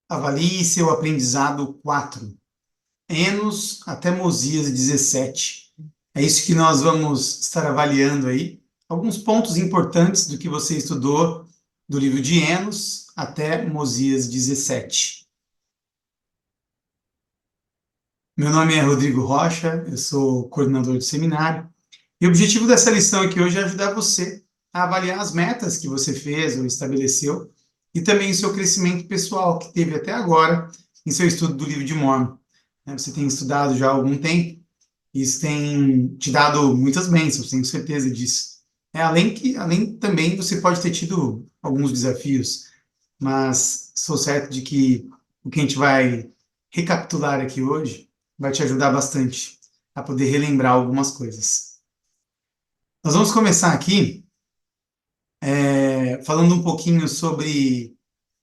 Avalie seu aprendizado 4. Enos até Mosias 17. É isso que nós vamos estar avaliando aí. Alguns pontos importantes do que você estudou do livro de Enos até Mosias 17. Meu nome é Rodrigo Rocha, eu sou coordenador de seminário. E o objetivo dessa lição aqui hoje é ajudar você a avaliar as metas que você fez ou estabeleceu e também o seu crescimento pessoal que teve até agora em seu estudo do livro de Mórmon. Você tem estudado já há algum tempo e isso tem te dado muitas bênçãos, tenho certeza disso. Além também você pode ter tido alguns desafios, mas sou certo de que o que a gente vai recapitular aqui hoje vai te ajudar bastante a poder relembrar algumas coisas. Nós vamos começar aqui falando um pouquinho sobre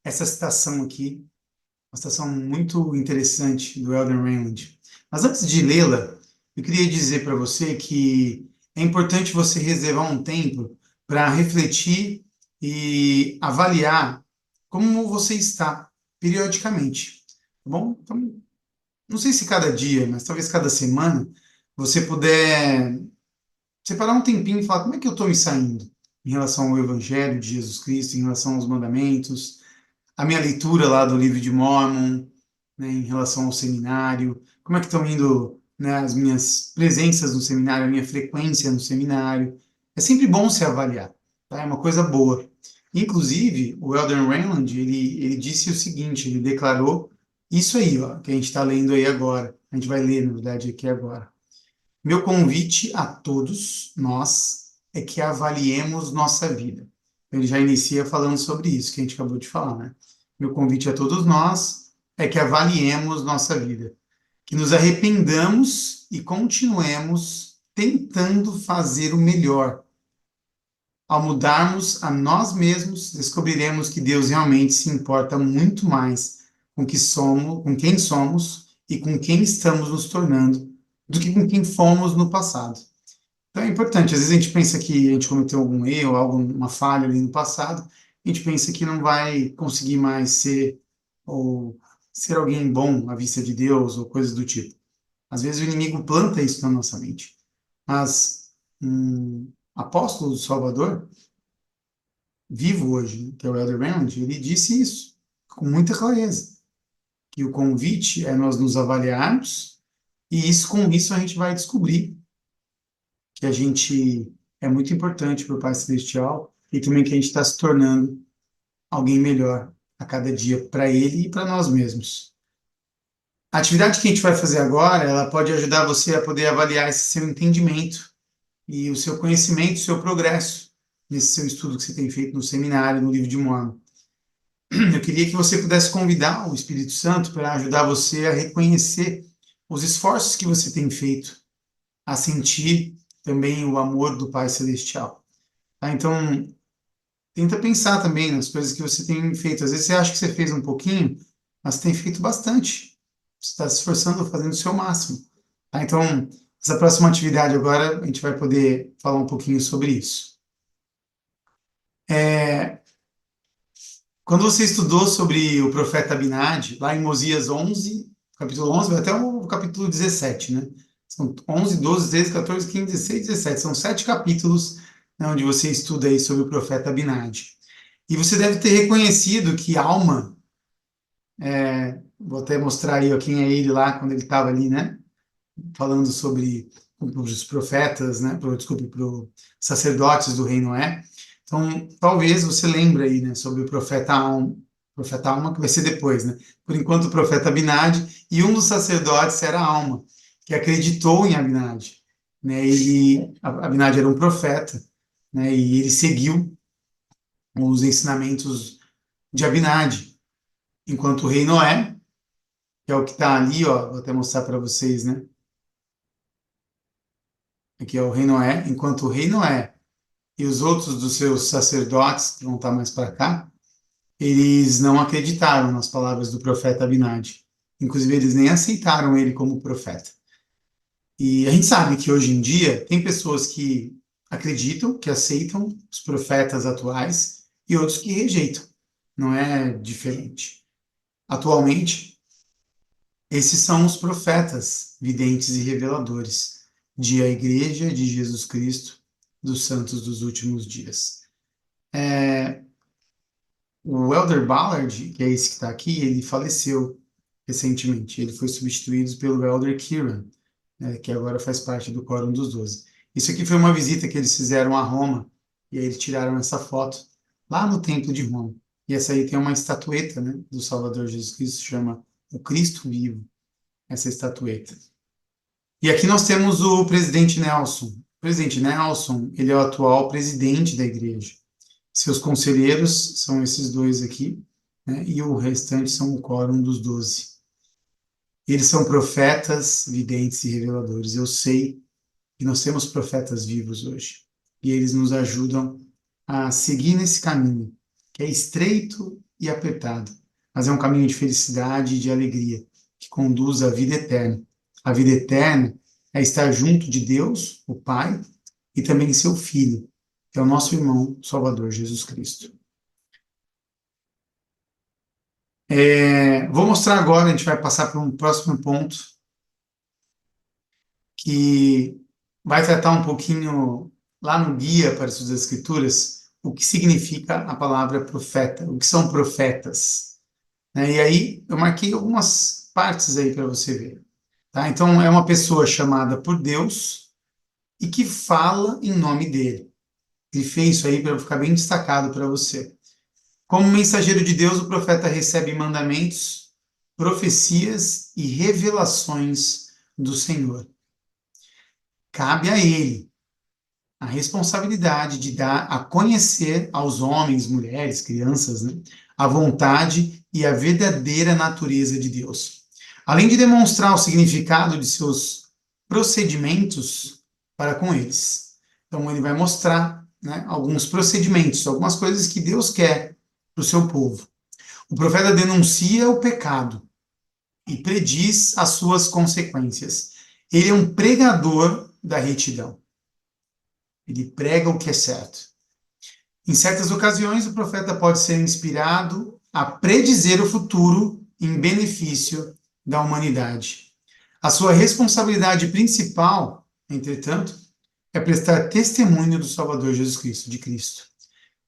essa citação aqui, uma citação muito interessante do Elder Raymond. Mas antes de lê-la, eu queria dizer para você que é importante você reservar um tempo para refletir e avaliar como você está periodicamente, tá bom? Então, não sei se cada dia, mas talvez cada semana, você puder separar um tempinho e falar como é que eu estou me saindo em relação ao Evangelho de Jesus Cristo, em relação aos mandamentos, a minha leitura lá do livro de Mormon, né, em relação ao seminário, como é que estão indo, né, as minhas presenças no seminário, a minha frequência no seminário. É sempre bom se avaliar, tá? É uma coisa boa. Inclusive, o Elder Rayland, ele disse o seguinte, ele declarou isso aí, ó, que a gente está lendo aí agora. A gente vai ler, na verdade, aqui agora. Meu convite a todos nós é que avaliemos nossa vida. Ele já inicia falando sobre isso que a gente acabou de falar, né? Meu convite a todos nós é que avaliemos nossa vida, que nos arrependamos e continuemos tentando fazer o melhor. Ao mudarmos a nós mesmos, descobriremos que Deus realmente se importa muito mais com que somos, com quem somos e com quem estamos nos tornando do que com quem fomos no passado. Então é importante, às vezes a gente pensa que a gente cometeu algum erro, alguma falha ali no passado, a gente pensa que não vai conseguir mais ser ou ser alguém bom à vista de Deus ou coisas do tipo. Às vezes o inimigo planta isso na nossa mente. Mas um apóstolo do Salvador, vivo hoje, que é o Elder Raymond, ele disse isso com muita clareza, que o convite é nós nos avaliarmos e isso com isso a gente vai descobrir que a gente é muito importante para o Pai Celestial e também que a gente está se tornando alguém melhor a cada dia para Ele e para nós mesmos. A atividade que a gente vai fazer agora, ela pode ajudar você a poder avaliar esse seu entendimento e o seu conhecimento, o seu progresso nesse seu estudo que você tem feito no seminário, no livro de Mormon. Eu queria que você pudesse convidar o Espírito Santo para ajudar você a reconhecer os esforços que você tem feito, a sentir também o amor do Pai Celestial. Tá? Então, tenta pensar também nas coisas que você tem feito. Às vezes você acha que você fez um pouquinho, mas tem feito bastante. Você está se esforçando, fazendo o seu máximo. Tá? Então, essa próxima atividade agora, a gente vai poder falar um pouquinho sobre isso. Quando você estudou sobre o profeta Abinadi, lá em Mosias 11, capítulo 11, vai até o capítulo 17, né? São 11, 12, 13, 14, 15, 16, 17. São 7 capítulos, né, onde você estuda aí sobre o profeta Abinadi. E você deve ter reconhecido que Alma, vou até mostrar aí ó, quem é ele lá, quando ele estava ali, né? Falando sobre os profetas, né? Desculpe, para os sacerdotes do rei Noé. Então, talvez você lembre aí, né, sobre o profeta Alma, que vai ser depois, né? Por enquanto, o profeta Abinadi, e um dos sacerdotes era Alma, que acreditou em Abinadi, né? Abinadi era um profeta, né? E ele seguiu os ensinamentos de Abinadi, enquanto o rei Noé, que é o que está ali, ó, vou até mostrar para vocês, né? Aqui é o rei Noé, enquanto o rei Noé e os outros dos seus sacerdotes, que vão estar mais para cá, eles não acreditaram nas palavras do profeta Abinadi. Inclusive, eles nem aceitaram ele como profeta. E a gente sabe que hoje em dia tem pessoas que acreditam, que aceitam os profetas atuais e outros que rejeitam. Não é diferente. Atualmente, esses são os profetas, videntes e reveladores de a Igreja de Jesus Cristo dos Santos dos Últimos Dias. O Elder Ballard, que é esse que está aqui, ele faleceu recentemente. Ele foi substituído pelo Elder Kieran, né, que agora faz parte do Quórum dos Doze. Isso aqui foi uma visita que eles fizeram a Roma, e aí eles tiraram essa foto lá no Templo de Roma. E essa aí tem uma estatueta, né, do Salvador Jesus Cristo, chama o Cristo Vivo, essa estatueta. E aqui nós temos o presidente Nelson. O presidente Nelson, ele é o atual presidente da igreja. Seus conselheiros são esses dois aqui, né, e o restante são o Quórum dos 12. Eles são profetas, videntes e reveladores. Eu sei que nós temos profetas vivos hoje. E eles nos ajudam a seguir nesse caminho, que é estreito e apertado, mas é um caminho de felicidade e de alegria, que conduz à vida eterna. A vida eterna é estar junto de Deus, o Pai, e também seu Filho, que é o nosso irmão Salvador Jesus Cristo. Vou mostrar agora, a gente vai passar para um próximo ponto, que vai tratar um pouquinho, lá no Guia para Estudos das Escrituras, o que significa a palavra profeta, o que são profetas, né? E aí eu marquei algumas partes aí para você ver. Tá? Então, é uma pessoa chamada por Deus e que fala em nome dele. Ele fez isso aí para ficar bem destacado para você. Como mensageiro de Deus, o profeta recebe mandamentos, profecias e revelações do Senhor. Cabe a ele a responsabilidade de dar a conhecer aos homens, mulheres, crianças, né, a vontade e a verdadeira natureza de Deus. Além de demonstrar o significado de seus procedimentos para com eles. Então, ele vai mostrar, né, alguns procedimentos, algumas coisas que Deus quer para o seu povo. O profeta denuncia o pecado e prediz as suas consequências. Ele é um pregador da retidão. Ele prega o que é certo. Em certas ocasiões, o profeta pode ser inspirado a predizer o futuro em benefício da humanidade. A sua responsabilidade principal, entretanto, é prestar testemunho do Salvador Jesus Cristo, de Cristo.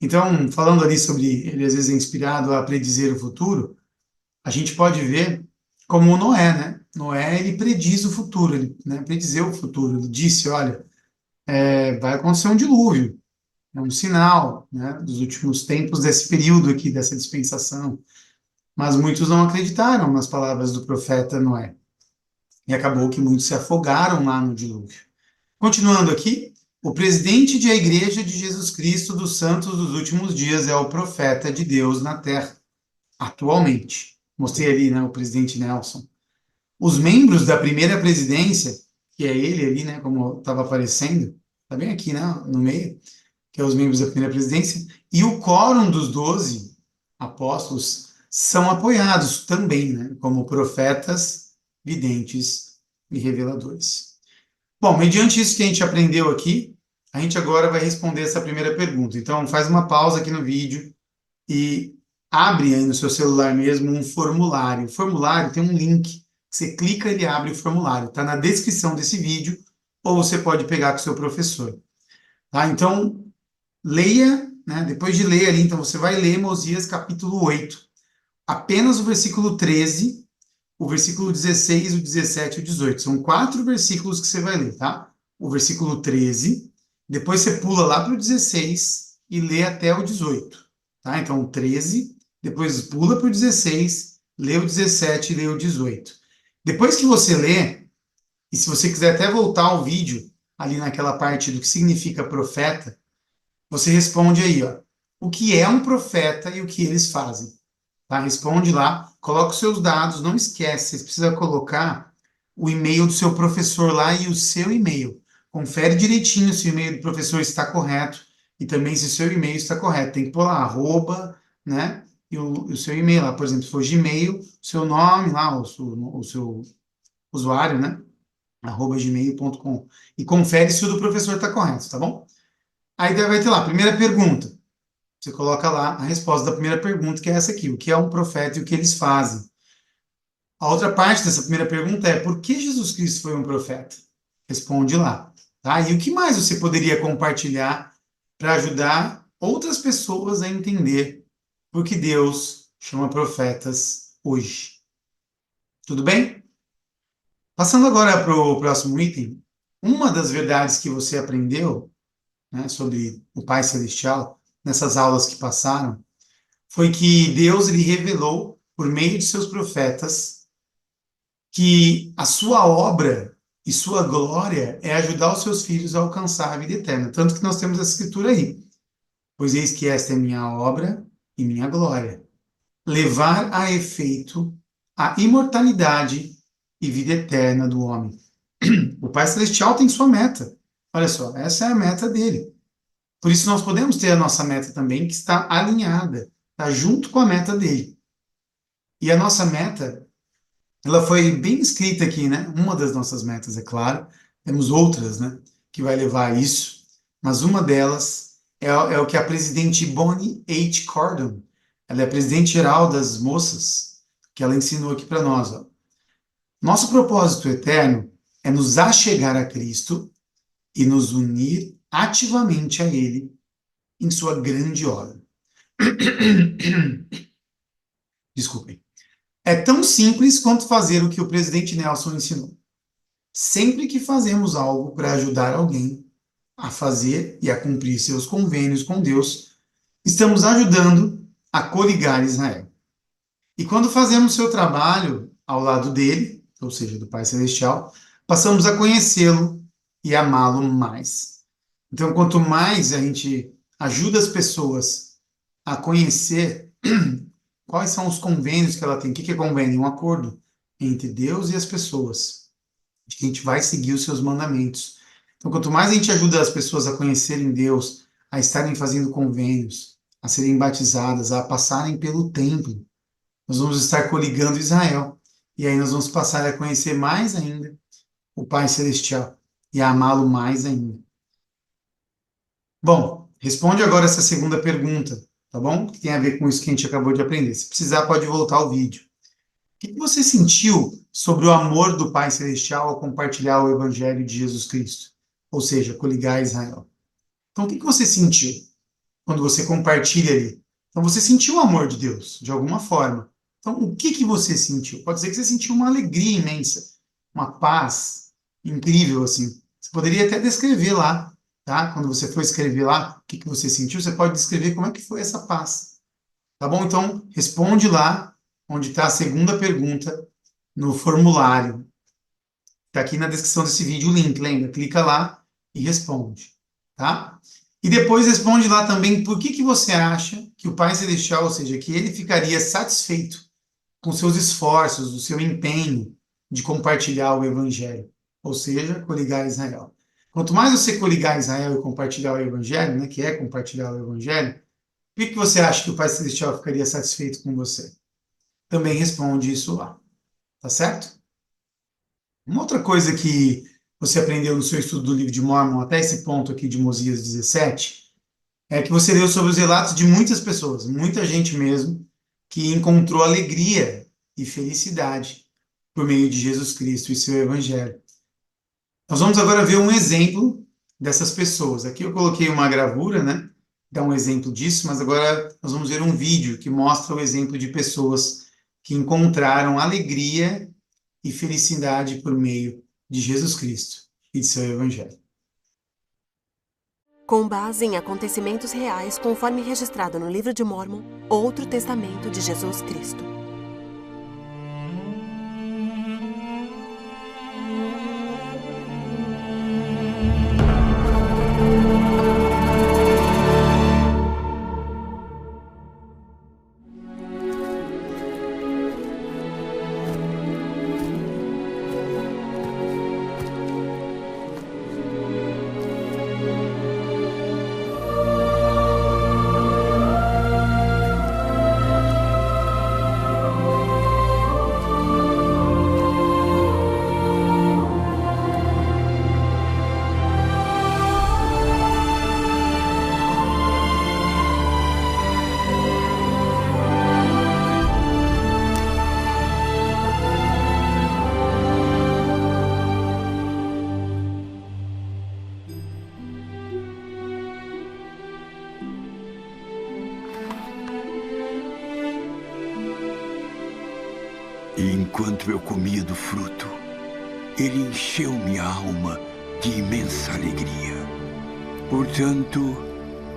Então, falando ali sobre ele às vezes é inspirado a predizer o futuro, a gente pode ver como o Noé, né? Noé, ele prediz o futuro, ele, né, predizeu o futuro. Ele disse, olha, vai acontecer um dilúvio, é um sinal, né, dos últimos tempos desse período aqui, dessa dispensação. Mas muitos não acreditaram nas palavras do profeta Noé. E acabou que muitos se afogaram lá no dilúvio. Continuando aqui, o presidente da Igreja de Jesus Cristo dos Santos dos Últimos Dias é o profeta de Deus na Terra, atualmente. Mostrei ali, né, o presidente Nelson. Os membros da primeira presidência, que é ele ali, né, como estava aparecendo, está bem aqui, né, no meio, que é os membros da primeira presidência, e o quórum dos 12 apóstolos são apoiados também, né, como profetas, videntes e reveladores. Bom, mediante isso que a gente aprendeu aqui, a gente agora vai responder essa primeira pergunta. Então, faz uma pausa aqui no vídeo e abre aí no seu celular mesmo um formulário. O formulário tem um link. Você clica, ele abre o formulário. Está na descrição desse vídeo, ou você pode pegar com o seu professor. Tá? Então, leia, né? Depois de ler ali, então você vai ler Mosias capítulo 8. Apenas o versículo 13, o versículo 16, o 17 e o 18. São 4 versículos que você vai ler, tá? O versículo 13, depois você pula lá para o 16 e lê até o 18. Tá? Então, o 13, depois pula para o 16, lê o 17 e lê o 18. Depois que você lê, e se você quiser até voltar ao vídeo, ali naquela parte do que significa profeta, você responde aí, ó, o que é um profeta e o que eles fazem. Tá? Responde lá, coloca os seus dados, não esquece, você precisa colocar o e-mail do seu professor lá e o seu e-mail. Confere direitinho se o e-mail do professor está correto e também se o seu e-mail está correto. Tem que pôr lá, arroba, né? E o seu e-mail lá, por exemplo, se for Gmail, seu nome lá, o seu usuário, né? Arroba gmail.com. E confere se o do professor está correto, tá bom? Aí vai ter lá, primeira pergunta. Você coloca lá a resposta da primeira pergunta, que é essa aqui: o que é um profeta e o que eles fazem? A outra parte dessa primeira pergunta é: por que Jesus Cristo foi um profeta? Responde lá. Tá? E o que mais você poderia compartilhar para ajudar outras pessoas a entender por que Deus chama profetas hoje? Tudo bem? Passando agora para o próximo item, uma das verdades que você aprendeu, né, sobre o Pai Celestial, nessas aulas que passaram, foi que Deus lhe revelou, por meio de seus profetas, que a sua obra e sua glória é ajudar os seus filhos a alcançar a vida eterna. Tanto que nós temos essa escritura aí. Pois eis que esta é minha obra e minha glória, levar a efeito a imortalidade e vida eterna do homem. O Pai Celestial tem sua meta. Olha só, essa é a meta dele. Por isso nós podemos ter a nossa meta também, que está alinhada, está junto com a meta dele. E a nossa meta, ela foi bem escrita aqui, né? Uma das nossas metas, é claro. Temos outras, né? Que vai levar a isso. Mas uma delas é o que a presidente Bonnie H. Cordon, ela é a presidente geral das moças, que ela ensinou aqui para nós. Ó. Nosso propósito eterno é nos achegar a Cristo e nos unir ativamente a Ele em sua grande obra. Desculpem. É tão simples quanto fazer o que o presidente Nelson ensinou. Sempre que fazemos algo para ajudar alguém a fazer e a cumprir seus convênios com Deus, estamos ajudando a coligar Israel. E quando fazemos seu trabalho ao lado dele, ou seja, do Pai Celestial, passamos a conhecê-lo e amá-lo mais. Então, quanto mais a gente ajuda as pessoas a conhecer quais são os convênios que ela tem, o que é convênio? Um acordo entre Deus e as pessoas, de que a gente vai seguir os seus mandamentos. Então, quanto mais a gente ajuda as pessoas a conhecerem Deus, a estarem fazendo convênios, a serem batizadas, a passarem pelo templo, nós vamos estar coligando Israel. E aí nós vamos passar a conhecer mais ainda o Pai Celestial e a amá-lo mais ainda. Bom, responde agora essa segunda pergunta, tá bom? Que tem a ver com isso que a gente acabou de aprender. Se precisar, pode voltar ao vídeo. O que você sentiu sobre o amor do Pai Celestial ao compartilhar o Evangelho de Jesus Cristo? Ou seja, coligar Israel. Então, o que você sentiu quando você compartilha ali? Então, você sentiu o amor de Deus, de alguma forma. Então, o que você sentiu? Pode ser que você sentiu uma alegria imensa, uma paz incrível, assim. Você poderia até descrever lá, tá? Quando você for escrever lá, o que você sentiu, você pode descrever como é que foi essa paz. Tá bom? Então, responde lá, onde está a segunda pergunta, no formulário. Está aqui na descrição desse vídeo o link, lembra? Clica lá e responde, tá? E depois responde lá também por que você acha que o Pai Celestial, ou seja, que ele ficaria satisfeito com seus esforços, o seu empenho de compartilhar o Evangelho, ou seja, coligar Israel. Quanto mais você coligar Israel e compartilhar o Evangelho, né, que é compartilhar o Evangelho, por que você acha que o Pai Celestial ficaria satisfeito com você? Também responde isso lá, tá certo? Uma outra coisa que você aprendeu no seu estudo do livro de Mórmon, até esse ponto aqui de Mosias 17, é que você leu sobre os relatos de muitas pessoas, muita gente mesmo, que encontrou alegria e felicidade por meio de Jesus Cristo e seu Evangelho. Nós vamos agora ver um exemplo dessas pessoas. Aqui eu coloquei uma gravura, né? Dá um exemplo disso, mas agora nós vamos ver um vídeo que mostra o exemplo de pessoas que encontraram alegria e felicidade por meio de Jesus Cristo e de seu Evangelho. Com base em acontecimentos reais, conforme registrado no Livro de Mórmon, outro testamento de Jesus Cristo. E enquanto eu comia do fruto, ele encheu minha alma de imensa alegria. Portanto,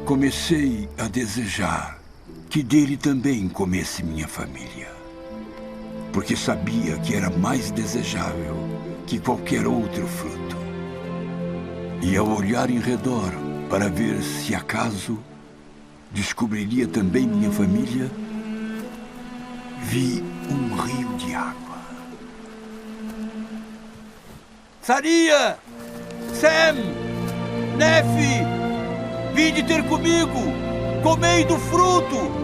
comecei a desejar que dele também comesse minha família, porque sabia que era mais desejável que qualquer outro fruto. E ao olhar em redor para ver se acaso descobriria também minha família, vi um rio de água. Saria! Sam! Nefe! Vinde ter comigo! Comei do fruto!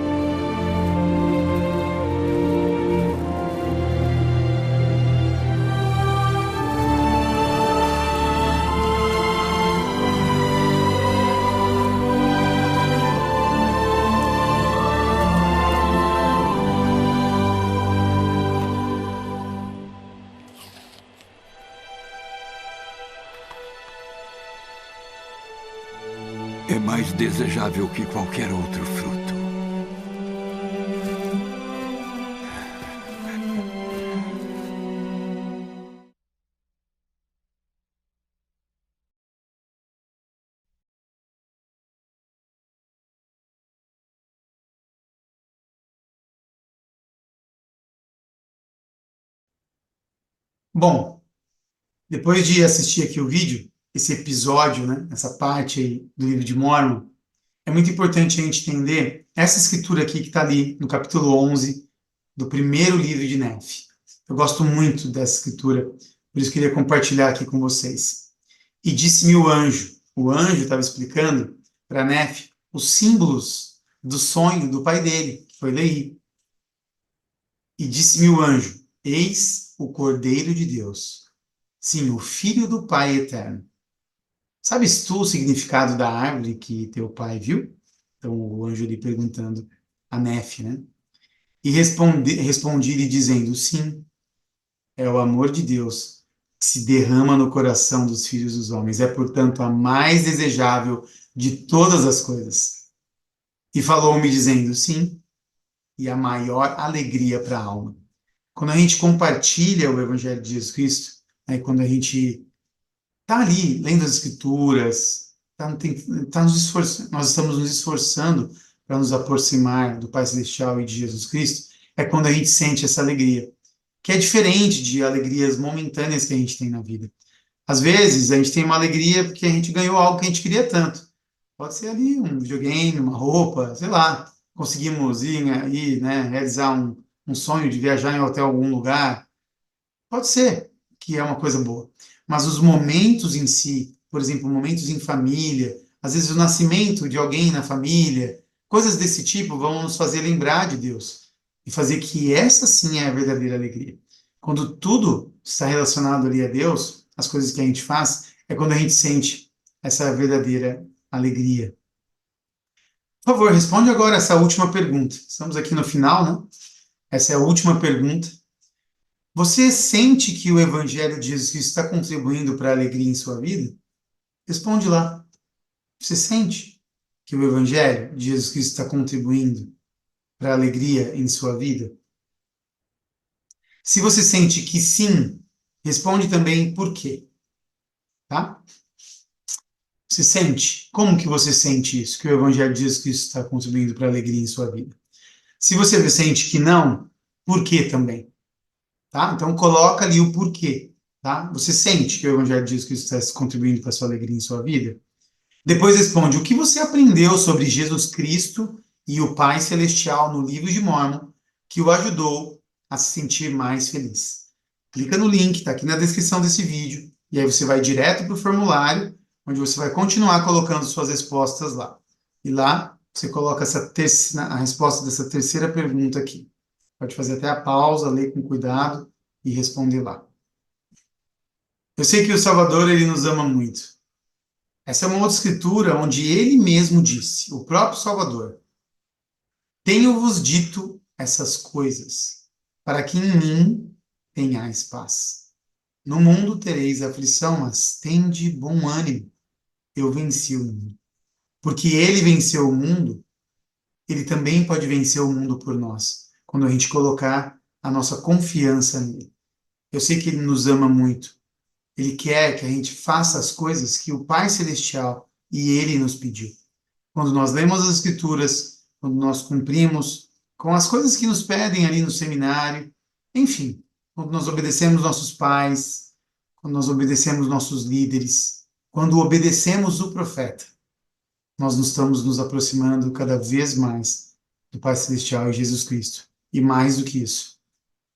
É mais desejável que qualquer outro fruto. Bom, depois de assistir aqui o vídeo, esse episódio, né, essa parte aí do livro de Mórmon, é muito importante a gente entender essa escritura aqui que está ali no capítulo 11 do primeiro livro de Nefe. Eu gosto muito dessa escritura, por isso queria compartilhar aqui com vocês. E disse-me o anjo estava explicando para Nefe os símbolos do sonho do pai dele, que foi Leí. E disse-me o anjo, eis o Cordeiro de Deus, sim, o Filho do Pai eterno. Sabes tu o significado da árvore que teu pai viu? Então o anjo lhe perguntando a Nefe, né? E respondi-lhe dizendo, sim, é o amor de Deus que se derrama no coração dos filhos dos homens. É, portanto, a mais desejável de todas as coisas. E falou-me dizendo, sim, e a maior alegria para a alma. Quando a gente compartilha o Evangelho de Jesus Cristo, né, quando a gente está ali lendo as Escrituras, nós estamos nos esforçando para nos aproximar do Pai Celestial e de Jesus Cristo, é quando a gente sente essa alegria, que é diferente de alegrias momentâneas que a gente tem na vida. Às vezes, a gente tem uma alegria porque a gente ganhou algo que a gente queria tanto. Pode ser ali um videogame, uma roupa, sei lá. Conseguimos ir, né, realizar um sonho de viajar em hotel algum lugar. Pode ser que é uma coisa boa. Mas os momentos em si, por exemplo, momentos em família, às vezes o nascimento de alguém na família, coisas desse tipo vão nos fazer lembrar de Deus e fazer que essa sim é a verdadeira alegria. Quando tudo está relacionado ali a Deus, as coisas que a gente faz, é quando a gente sente essa verdadeira alegria. Por favor, responde agora essa última pergunta. Estamos aqui no final, né? Essa é a última pergunta. Você sente que o Evangelho de Jesus Cristo está contribuindo para a alegria em sua vida? Responde lá. Você sente que o Evangelho de Jesus Cristo está contribuindo para a alegria em sua vida? Se você sente que sim, responde também por quê, tá? Você sente? Como que você sente isso? Que o Evangelho de Jesus Cristo está contribuindo para a alegria em sua vida? Se você sente que não, por quê também? Tá? Então coloca ali o porquê, tá? Você sente que o Evangelho de Jesus Cristo está contribuindo para a sua alegria em sua vida? Depois responde, o que você aprendeu sobre Jesus Cristo e o Pai Celestial no livro de Mórmon que o ajudou a se sentir mais feliz? Clica no link, está aqui na descrição desse vídeo, e aí você vai direto para o formulário, onde você vai continuar colocando suas respostas lá. E lá você coloca a resposta dessa terceira pergunta aqui. Pode fazer até a pausa, ler com cuidado e responder lá. Eu sei que o Salvador, ele nos ama muito. Essa é uma outra escritura onde ele mesmo disse, o próprio Salvador, tenho-vos dito essas coisas, para que em mim tenhais paz. No mundo tereis aflição, mas tende bom ânimo. Eu venci o mundo. Porque ele venceu o mundo, ele também pode vencer o mundo por nós, quando a gente colocar a nossa confiança nele. Eu sei que ele nos ama muito. Ele quer que a gente faça as coisas que o Pai Celestial e ele nos pediu. Quando nós lemos as Escrituras, quando nós cumprimos com as coisas que nos pedem ali no seminário, enfim, quando nós obedecemos nossos pais, quando nós obedecemos nossos líderes, quando obedecemos o profeta, nós estamos nos aproximando cada vez mais do Pai Celestial e Jesus Cristo. E mais do que isso,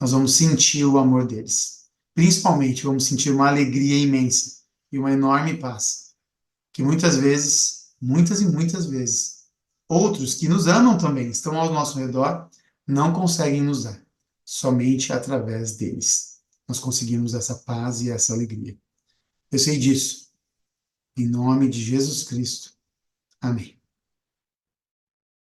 nós vamos sentir o amor deles. Principalmente, vamos sentir uma alegria imensa e uma enorme paz, que muitas vezes, muitas e muitas vezes, outros que nos amam também, estão ao nosso redor, não conseguem nos dar. Somente através deles nós conseguimos essa paz e essa alegria. Eu sei disso. Em nome de Jesus Cristo. Amém.